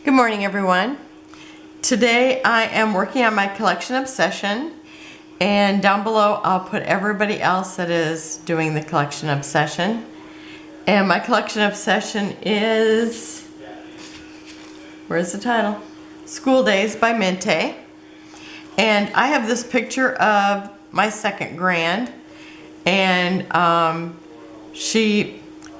Good morning, everyone. Today I am working on my collection obsession, and down below I'll put everybody else that is doing the collection obsession. And my collection obsession is, where's the title? School Days by Mintay. And I have this picture of my second grand, and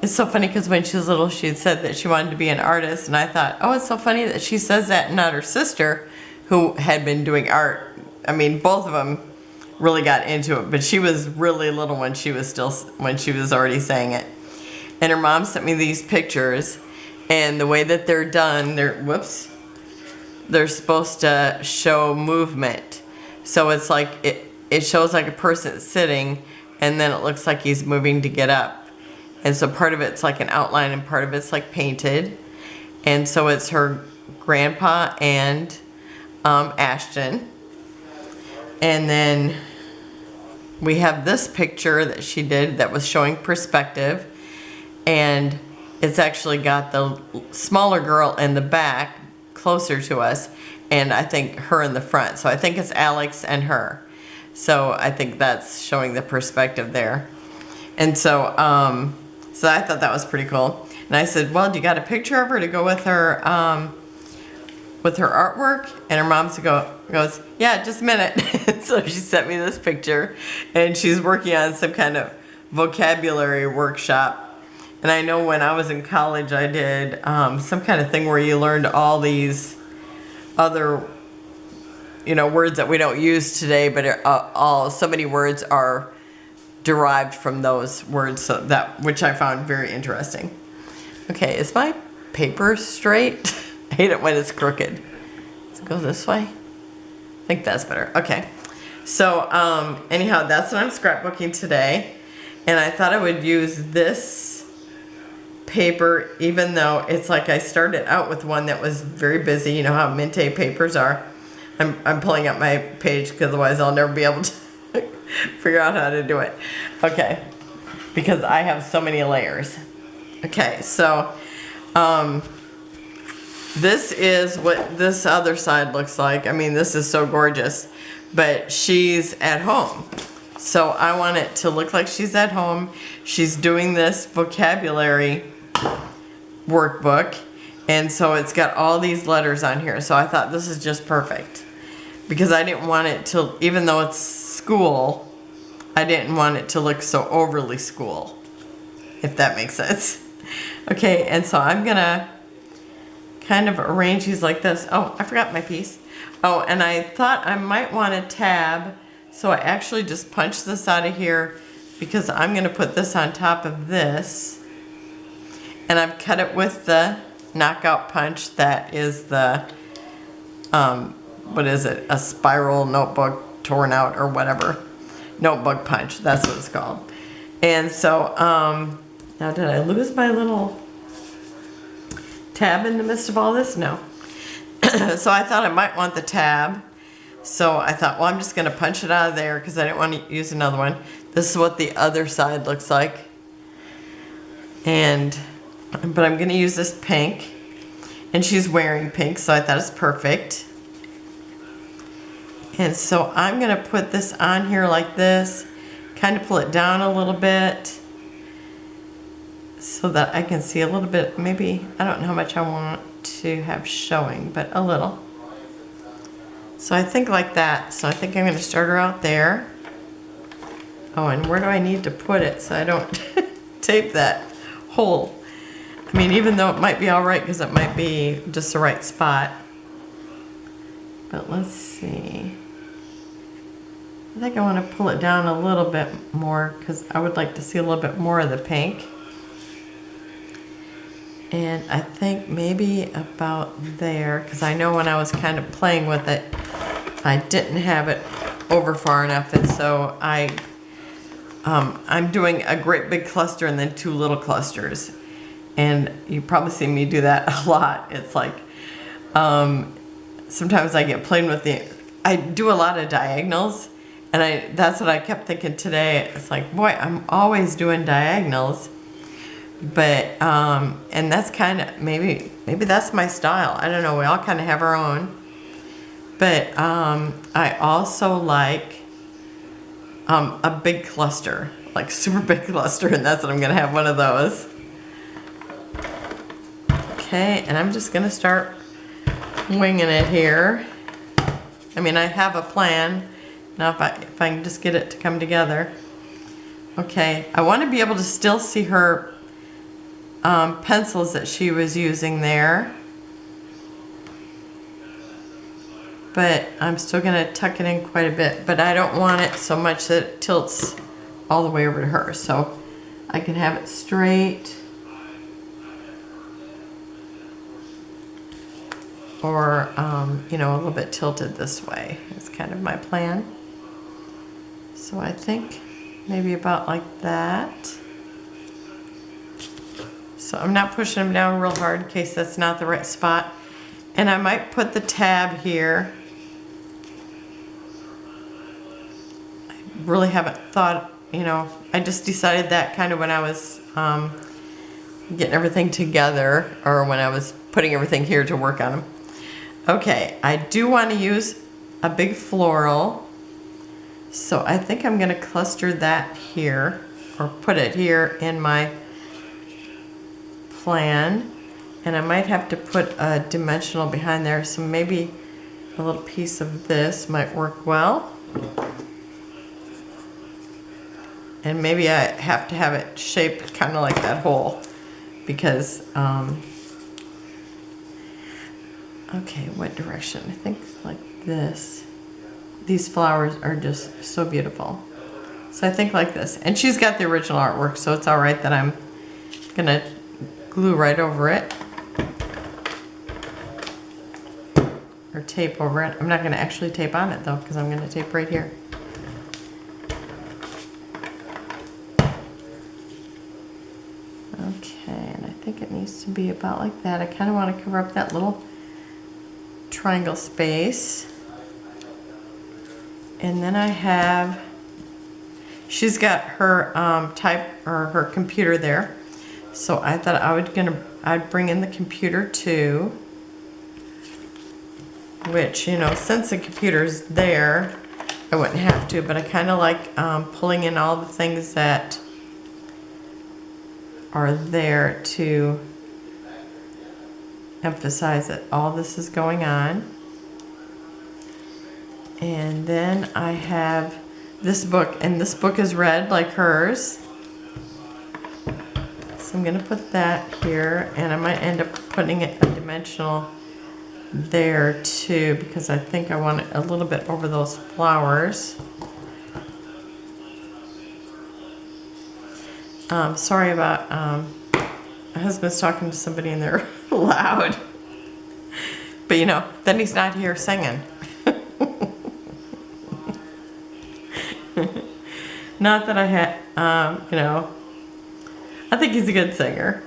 it's so funny because when she was little she had said that she wanted to be an artist, and I thought, oh, it's so funny that she says that and not her sister who had been doing art. I mean, both of them really got into it, but she was really little when she was already saying it. And her mom sent me these pictures, and the way that they're done, they're supposed to show movement. So it's like it shows like a person sitting, and then it looks like he's moving to get up. And so part of it's like an outline and part of it's like painted. And so it's her grandpa and Ashton. And then we have this picture that she did that was showing perspective. And it's actually got the smaller girl in the back closer to us, and I think her in the front. So I think it's Alex and her. So I think that's showing the perspective there. And so so I thought that was pretty cool. And I said, well, do you got a picture of her to go with her artwork? And her mom goes, yeah, just a minute. So she sent me this picture, and she's working on some kind of vocabulary workshop. And I know when I was in college, I did some kind of thing where you learned all these other, words that we don't use today, but so many words are derived from those words, which I found very interesting. Okay, is my paper straight? I hate it when it's crooked. Does it go this way? I think that's better. Okay. So anyhow, that's what I'm scrapbooking today, and I thought I would use this paper, even though it's like I started out with one that was very busy. You know how Mintay papers are. I'm pulling up my page because otherwise I'll never be able to figure out how to do it. Okay, because I have so many layers. Okay, so this is what this other side looks like. I mean, this is so gorgeous, but she's at home. So I want it to look like she's at home. She's doing this vocabulary workbook, and so it's got all these letters on here. So I thought this is just perfect, because I didn't want it to, even though it's school, I didn't want it to look so overly school, if that makes sense. Okay, and so I'm gonna kind of arrange these like this. Oh, I forgot my piece. Oh, and I thought I might want a tab, so I actually just punched this out of here because I'm gonna put this on top of this, and I've cut it with the knockout punch that is the what is it, a spiral notebook torn out or whatever. Notebook punch, that's what it's called. And so now, did I lose my little tab in the midst of all this? No. So I thought I might want the tab, so I thought, well, I'm just going to punch it out of there because I didn't want to use another one. This is what the other side looks like, but I'm going to use this pink, and she's wearing pink, so I thought it's perfect. And so I'm going to put this on here like this, kind of pull it down a little bit so that I can see a little bit, maybe, I don't know how much I want to have showing, but a little. So I think like that. So I think I'm going to start her out there. Oh, and where do I need to put it so I don't tape that hole? I mean, even though it might be all right because it might be just the right spot. But let's see. I think I want to pull it down a little bit more because I would like to see a little bit more of the pink. And I think maybe about there, because I know when I was kind of playing with it, I didn't have it over far enough, and so I'm doing a great big cluster and then two little clusters. And you probably see me do that a lot. It's like sometimes I get playing with I do a lot of diagonals. And that's what I kept thinking today. It's like, boy, I'm always doing diagonals. But, and that's kind of, maybe that's my style. I don't know, we all kind of have our own. But I also like a big cluster, like super big cluster, and that's what I'm gonna have, one of those. Okay, and I'm just gonna start winging it here. I mean, I have a plan. Now if I can just get it to come together. Okay, I want to be able to still see her pencils that she was using there. But I'm still going to tuck it in quite a bit. But I don't want it so much that it tilts all the way over to her. So I can have it straight. Or, you know, a little bit tilted this way. It's kind of my plan. So I think maybe about like that. So I'm not pushing them down real hard in case that's not the right spot. And I might put the tab here. I really haven't thought, you know, I just decided that kind of when I was getting everything together, or when I was putting everything here to work on them. Okay, I do want to use a big floral. So I think I'm going to cluster that here, or put it here in my plan. And I might have to put a dimensional behind there, so maybe a little piece of this might work well. And maybe I have to have it shaped kind of like that hole, because, okay, what direction? I think like this. These flowers are just so beautiful. So I think like this. And she's got the original artwork, so it's all right that I'm gonna glue right over it. Or tape over it. I'm not gonna actually tape on it though, because I'm gonna tape right here. Okay, and I think it needs to be about like that. I kind of want to cover up that little triangle space. And then I have, she's got her type, or her computer there. So I thought I'd bring in the computer too. Which, you know, since the computer's there, I wouldn't have to, but I kind of like pulling in all the things that are there to emphasize that all this is going on. And then I have this book, and this book is red like hers. So I'm gonna put that here, and I might end up putting it a dimensional there too, because I think I want it a little bit over those flowers. Sorry about, my husband's talking to somebody and they're loud. But you know, then he's not here singing. Not that I had, you know, I think he's a good singer.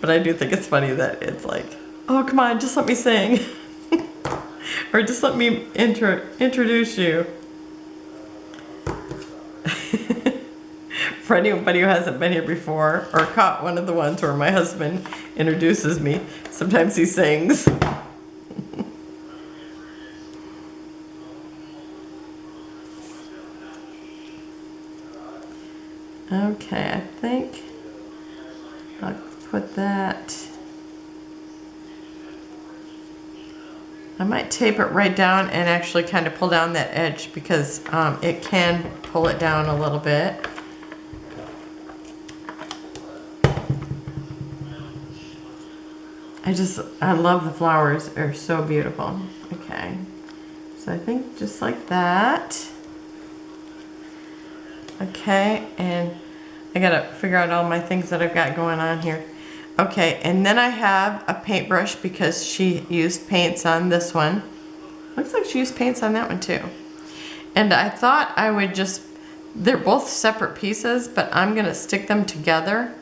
But I do think it's funny that it's like, oh, come on, just let me sing. Or just let me introduce you. For anybody who hasn't been here before, or caught one of the ones where my husband introduces me, sometimes he sings. Okay, I think I'll put that. I might tape it right down and actually kind of pull down that edge, because it can pull it down a little bit. I love the flowers, they're so beautiful. Okay, so I think just like that. Okay, and I gotta figure out all my things that I've got going on here. Okay, and then I have a paintbrush, because she used paints on this one. Looks like she used paints on that one too. And I thought I would just, they're both separate pieces, but I'm gonna stick them together.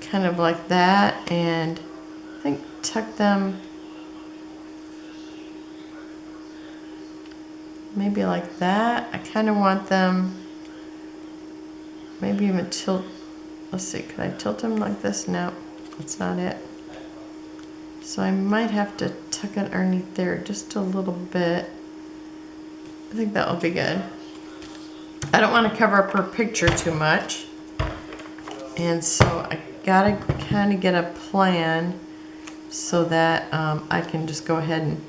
Kind of like that, and I think tuck them maybe like that. I kind of want them maybe even tilt. Let's see, could I tilt him like this? No, that's not it. So I might have to tuck it underneath there just a little bit. I think that will be good. I don't want to cover up her picture too much. And so I gotta kind of get a plan so that I can just go ahead and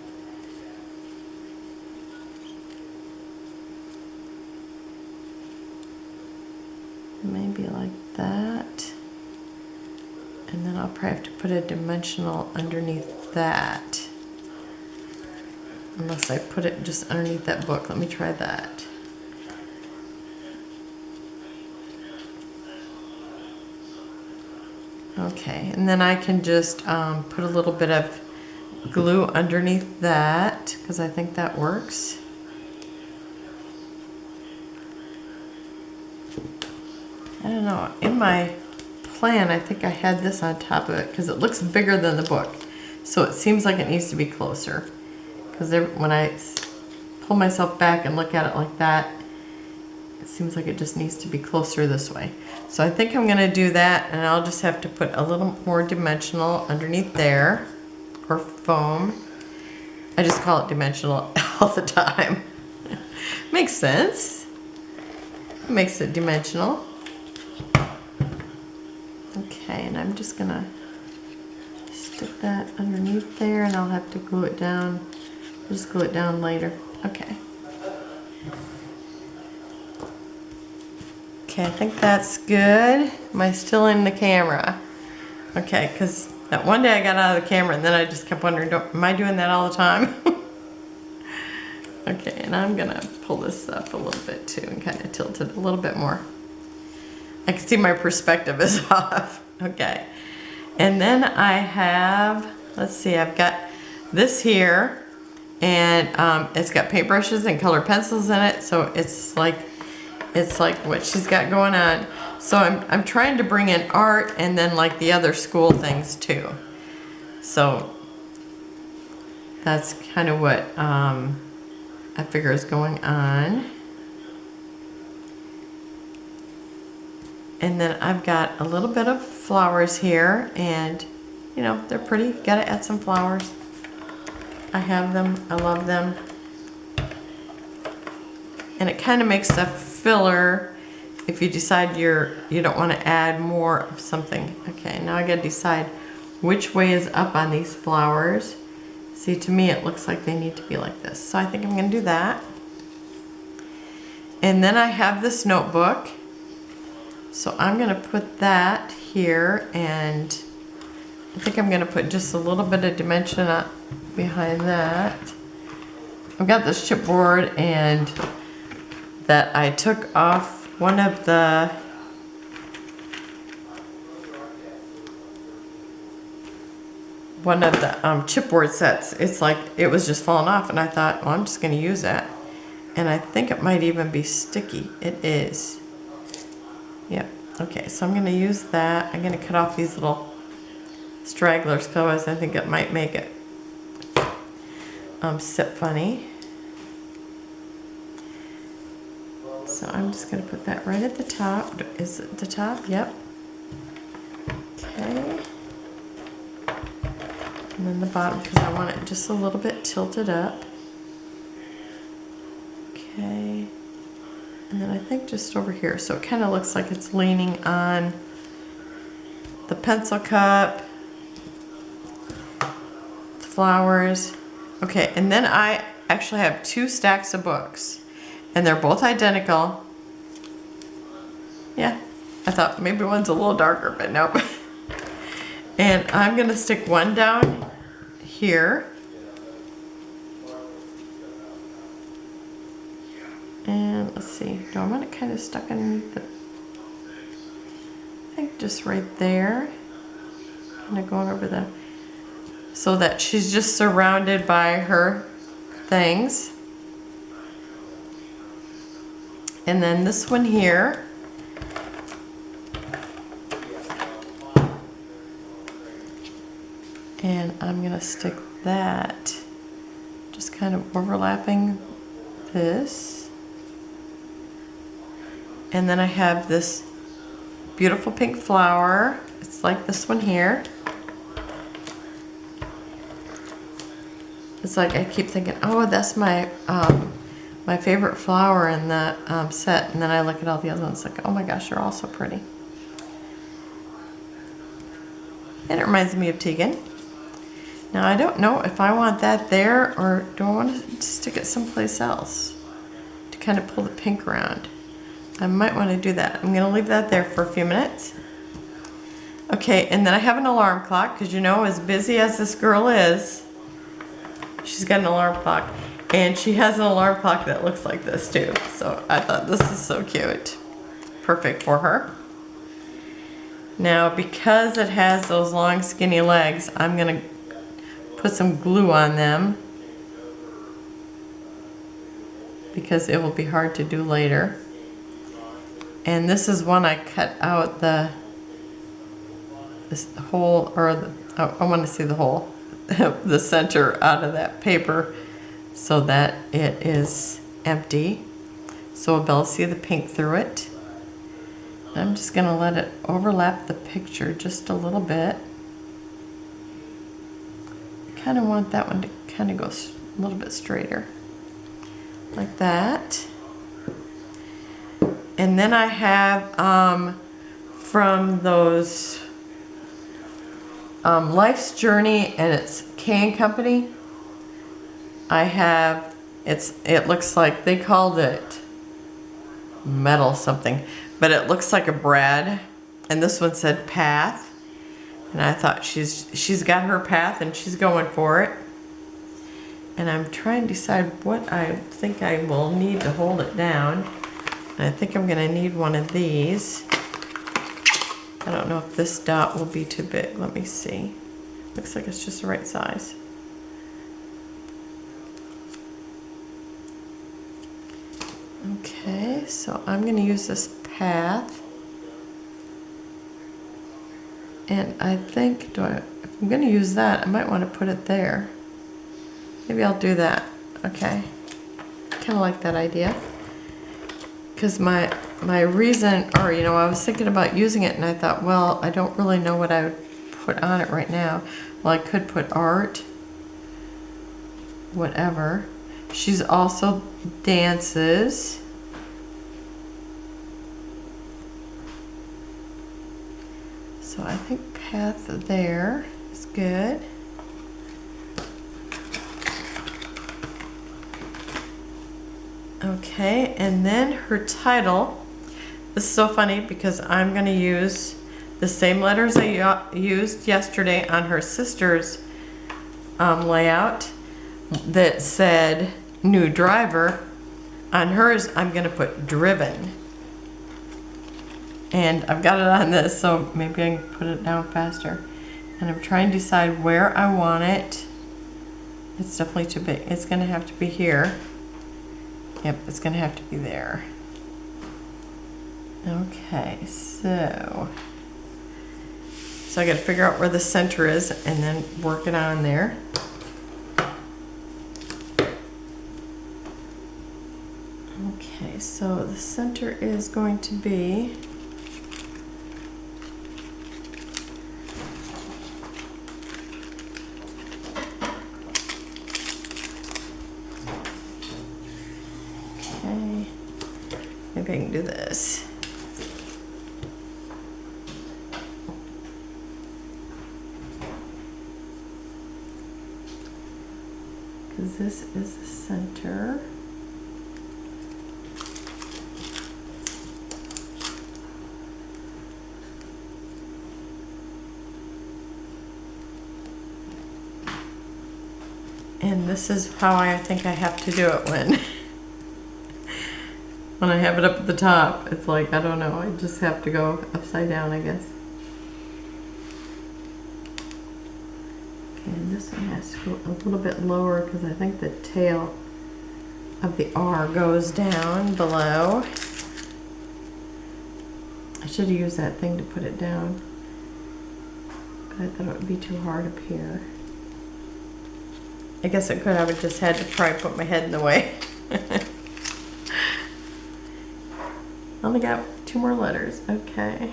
maybe like that. And then I'll probably have to put a dimensional underneath that. Unless I put it just underneath that book. Let me try that. Okay, and then I can just put a little bit of glue underneath that, because I think that works. I don't know, in my plan I think I had this on top of it because it looks bigger than the book. So it seems like it needs to be closer. Because when I pull myself back and look at it like that, it seems like it just needs to be closer this way. So I think I'm going to do that, and I'll just have to put a little more dimensional underneath there, or foam. I just call it dimensional all the time. Makes sense. Makes it dimensional. Okay, and I'm just going to stick that underneath there, and I'll have to glue it down. Just glue it down later. Okay. Okay, I think that's good. Am I still in the camera? Okay, because that one day I got out of the camera and then I just kept wondering, am I doing that all the time? Okay, and I'm gonna pull this up a little bit too and kind of tilt it a little bit more. I can see my perspective is off. Okay, and then I have, let's see, I've got this here, and it's got paintbrushes and colored pencils in it, so it's like what she's got going on. So I'm trying to bring in art and then like the other school things too. So that's kind of what I figure is going on. And then I've got a little bit of flowers here, and you know, they're pretty. Gotta add some flowers. I have them, I love them. And it kind of makes a filler if you decide you don't want to add more of something. Okay, now I gotta decide which way is up on these flowers. See, to me it looks like they need to be like this. So I think I'm gonna do that. And then I have this notebook. So I'm gonna put that here, and I think I'm gonna put just a little bit of dimension up behind that. I've got this chipboard, and that I took off one of the chipboard sets. It's like it was just falling off, and I thought, well, I'm just going to use that. And I think it might even be sticky. It is. Yep. Okay, so I'm going to use that. I'm going to cut off these little stragglers because I think it might make it sit funny. So I'm just going to put that right at the top. Is it the top? Yep. Okay. And then the bottom, because I want it just a little bit tilted up. Okay. And then I think just over here. So it kind of looks like it's leaning on the pencil cup, the flowers. Okay, and then I actually have 2 stacks of books. And they're both identical. Yeah, I thought maybe one's a little darker, but nope. And I'm gonna stick one down here. And let's see, do I want it kind of stuck underneath the, I think just right there. Kind of going over the, so that she's just surrounded by her things. And then this one here. And I'm gonna stick that, just kind of overlapping this. And then I have this beautiful pink flower. It's like this one here. It's like I keep thinking, oh, that's my my favorite flower in the set, and then I look at all the other ones like, oh my gosh, they're all so pretty. And it reminds me of Tegan. Now I don't know if I want that there or do I want to stick it someplace else to kind of pull the pink around. I might want to do that. I'm going to leave that there for a few minutes. Okay, and then I have an alarm clock because you know, as busy as this girl is, she's got an alarm clock. And she has an alarm clock that looks like this too. So I thought this is so cute. Perfect for her. Now because it has those long skinny legs, I'm going to put some glue on them because it will be hard to do later. And this is one I cut out this hole, or I want to see the hole, the center out of that paper so that it is empty. So we'll be able to see the pink through it. I'm just going to let it overlap the picture just a little bit. I kind of want that one to kind of go a little bit straighter. Like that. And then I have from those Life's Journey, and it's K&Co. I have, it looks like they called it metal something, but it looks like a brad, and this one said path, and I thought she's got her path and she's going for it. And I'm trying to decide what I think I will need to hold it down. And I think I'm gonna need one of these. I don't know if this dot will be too big. Let me see. Looks like it's just the right size. Okay, so I'm going to use this path. And I think, if I'm going to use that, I might want to put it there. Maybe I'll do that. Okay. Kind of like that idea. Because my reason, or you know, I was thinking about using it and I thought, well, I don't really know what I would put on it right now. Well, I could put art, whatever. She's also dances. So I think path there is good. Okay, and then her title. This is so funny because I'm going to use the same letters I used yesterday on her sister's layout that said new driver. On hers, I'm going to put driven. And I've got it on this, so maybe I can put it down faster. And I'm trying to decide where I want it. It's definitely too big. It's going to have to be here. Yep, it's going to have to be there. Okay, so I got to figure out where the center is and then work it on there. Okay, so the center is going to be maybe I can do this. Because this is the center. And this is how I think I have to do it when I have it up at the top. It's like, I don't know, I just have to go upside down, I guess. Okay, and this one has to go a little bit lower because I think the tail of the R goes down below. I should have used that thing to put it down, but I thought it would be too hard up here. I guess it could. I would just had to probably put my head in the way. Only got 2 more letters. Okay.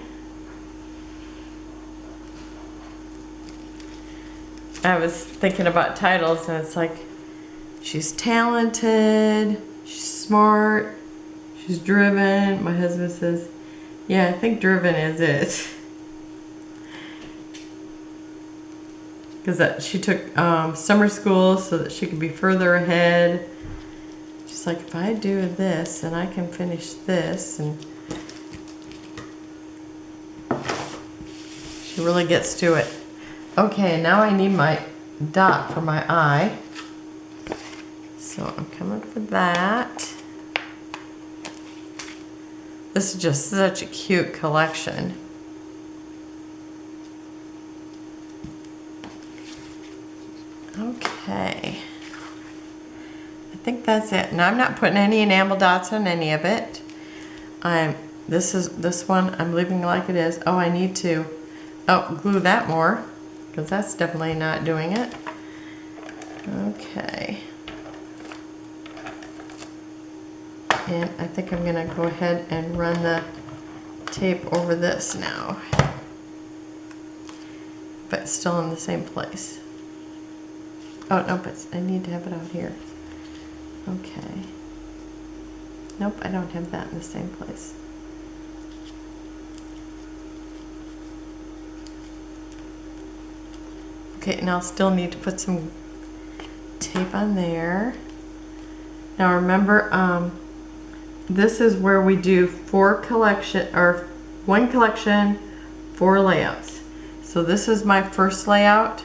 I was thinking about titles, and it's like, she's talented, she's smart, she's driven. My husband says, yeah, I think driven is it. Because she took summer school so that she could be further ahead. She's like, if I do this, then I can finish this. And she really gets to it. Okay, now I need my dot for my eye. So I'm coming for that. This is just such a cute collection. Okay. I think that's it. Now I'm not putting any enamel dots on any of it. This one I'm leaving like it is. Oh, I need to glue that more, because that's definitely not doing it. Okay. And I think I'm gonna go ahead and run the tape over this now. But still in the same place. Oh, no, but I need to have it out here. Okay. Nope, I don't have that in the same place. Okay, and I'll still need to put some tape on there. Now remember, this is where we do 1 collection, 4 layouts. So this is my first layout.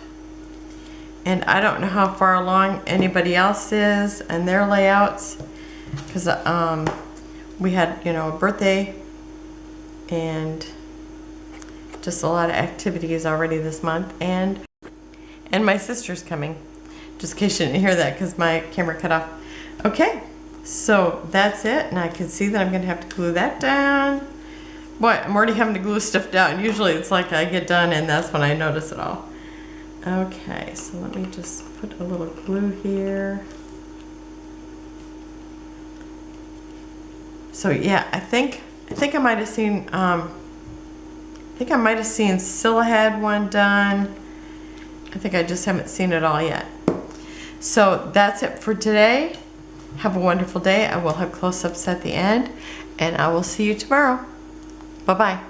And I don't know how far along anybody else is and their layouts, because we had, you know, a birthday and just a lot of activities already this month, and my sister's coming, just in case you didn't hear that because my camera cut off. Okay, so that's it, and I can see that I'm gonna have to glue that down. Boy, I'm already having to glue stuff down. Usually it's like I get done and that's when I notice it all. Okay, so let me just put a little glue here. So yeah, I think I might have seen Scylla had one done. I think I just haven't seen it all yet. So that's it for today. Have a wonderful day. I will have close-ups at the end, and I will see you tomorrow. Bye-bye.